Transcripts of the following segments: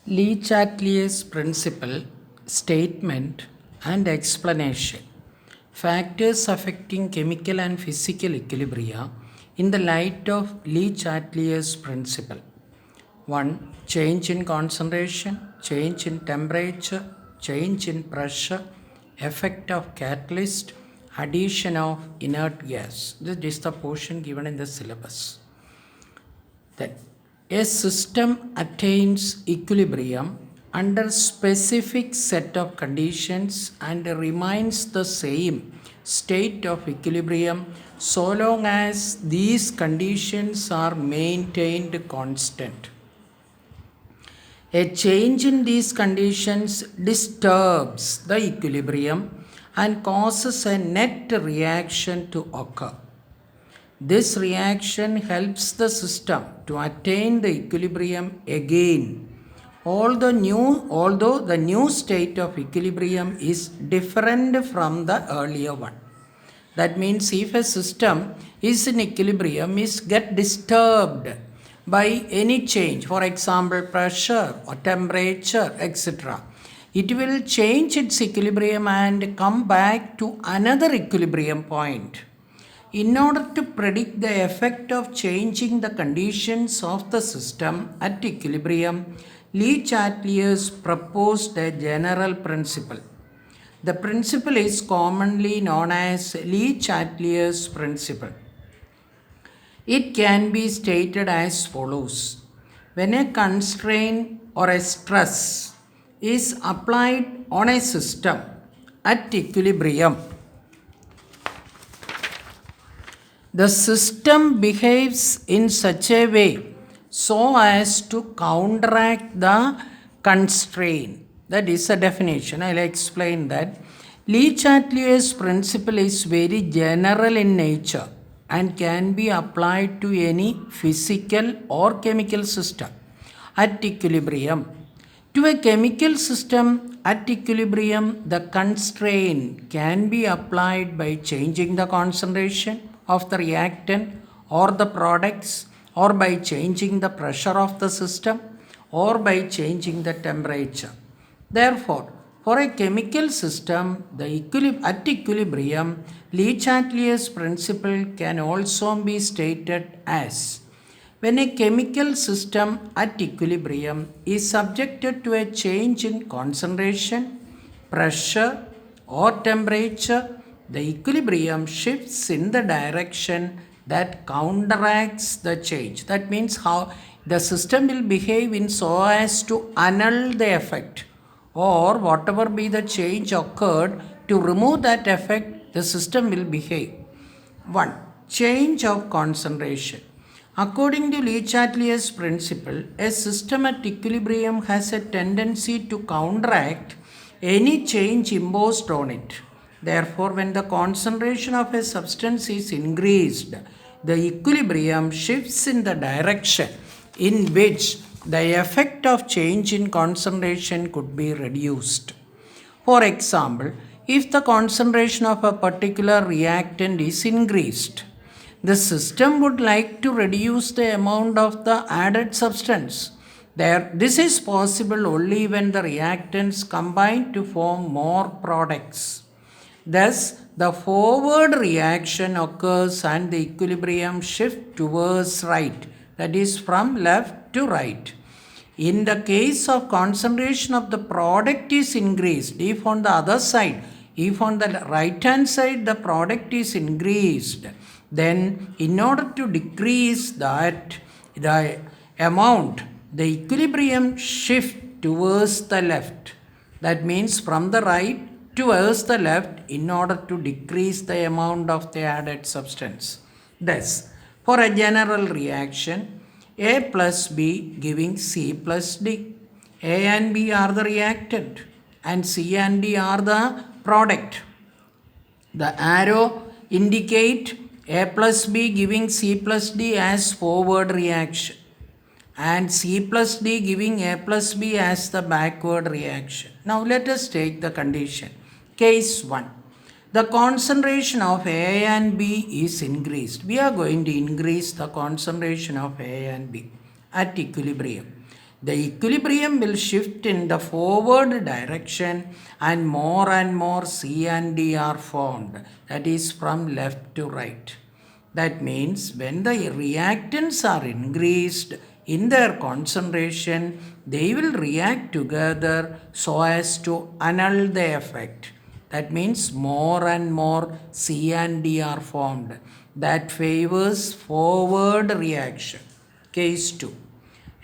Le Chatelier's principle, statement, and explanation. Factors affecting chemical and physical equilibria in the light of Le Chatelier's principle. 1. Change in concentration, change in temperature, change in pressure, effect of catalyst, addition of inert gas. This is the portion given in the syllabus. That a system attains equilibrium under specific set of conditions and remains the same state of equilibrium so long as these conditions are maintained constant. A change in these conditions disturbs the equilibrium and causes a net reaction to occur. This reaction helps the system to attain the equilibrium again. Although the new state of equilibrium is different from the earlier one. That means if a system is in equilibrium, is get disturbed by any change, for example pressure or temperature, etc., it will change its equilibrium and come back to another equilibrium point. In order to predict the effect of changing the conditions of the system at equilibrium, Le Chatelier proposed a general principle. The principle is commonly known as Le Chatelier's principle. It can be stated as follows. When a constraint or a stress is applied on a system at equilibrium, the system behaves in such a way so as to counteract the constraint. That is a definition. I'll explain that. Le Chatelier's principle is very general in nature and can be applied to any physical or chemical system at equilibrium. To a chemical system at equilibrium, the constraint can be applied by changing the concentration of the reactant or the products, or by changing the pressure of the system, or by changing the temperature. Therefore, for a chemical system at equilibrium, Le Chatelier's principle can also be stated as: when a chemical system at equilibrium is subjected to a change in concentration, pressure, or temperature, the equilibrium shifts in the direction that counteracts the change. That means how the system will behave in so as to annul the effect, or whatever be the change occurred, to remove that effect, the system will behave. 1. Change of concentration. According to Le Chatelier's principle, a system at equilibrium has a tendency to counteract any change imposed on it. Therefore, when the concentration of a substance is increased, the equilibrium shifts in the direction in which the effect of change in concentration could be reduced. For example, if the concentration of a particular reactant is increased, the system would like to reduce the amount of the added substance. This is possible only when the reactants combine to form more products. Thus, the forward reaction occurs and the equilibrium shifts towards right, that is from left to right. In the case of concentration of the product is increased, if on the other side, if on the right hand side the product is increased, then in order to decrease that the amount, the equilibrium shift towards the left. That means from the right towards the left in order to decrease the amount of the added substance. Thus, for a general reaction, A plus B giving C plus D. A and B are the reactant and C and D are the product. The arrow indicate A plus B giving C plus D as forward reaction and C plus D giving A plus B as the backward reaction. Now let us take the condition. Case 1. The concentration of A and B is increased. We are going to increase the concentration of A and B at equilibrium. the equilibrium will shift in the forward direction and more C and D are formed. That is from left to right. That means when the reactants are increased in their concentration, they will react together so as to annul the effect. That means more C and D are formed. That favors forward reaction. Case 2.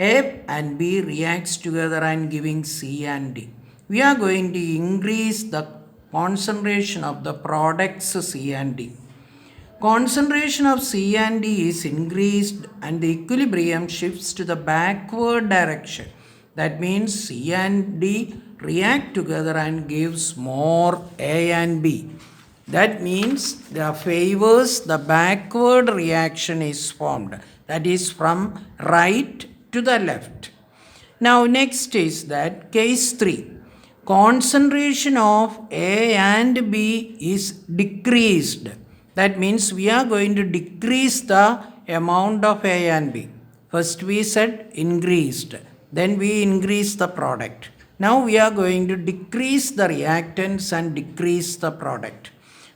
A and B reacts together and giving C and D. We are going to increase the concentration of the products C and D. Concentration of C and D is increased and the equilibrium shifts to the backward direction. That means C and D react together and gives more A and B. That means the favors the backward reaction is formed. That is from right to the left. Now next is that case 3. Concentration of A and B is decreased. That means we are going to decrease the amount of A and B. First we said increased. Then we increase the product. Now we are going to decrease the reactants and decrease the product.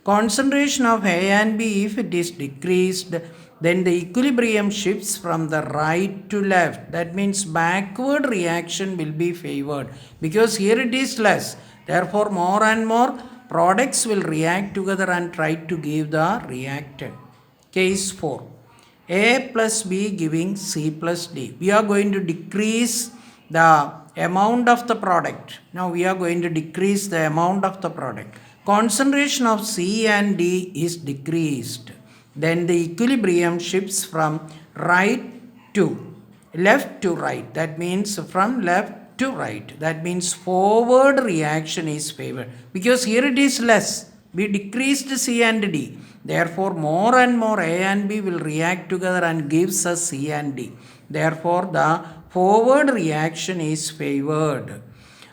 Concentration of A and B, if it is decreased, then the equilibrium shifts from the right to left. That means backward reaction will be favored because here it is less. Therefore, more and more products will react together and try to give the reactant. Case 4. A plus B giving C plus D. We are going to decrease the amount of the product. Now we are going to decrease the amount of the product. Concentration of C and D is decreased. Then the equilibrium shifts from right to left to right. That means from left to right. That means forward reaction is favored. Because here it is less. We decreased C and D. Therefore, more and more A and B will react together and gives us C and D. Therefore, the forward reaction is favored.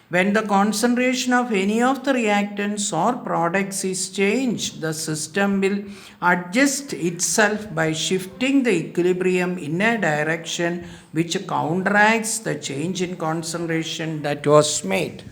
When the concentration of any of the reactants or products is changed, the system will adjust itself by shifting the equilibrium in a direction which counteracts the change in concentration that was made.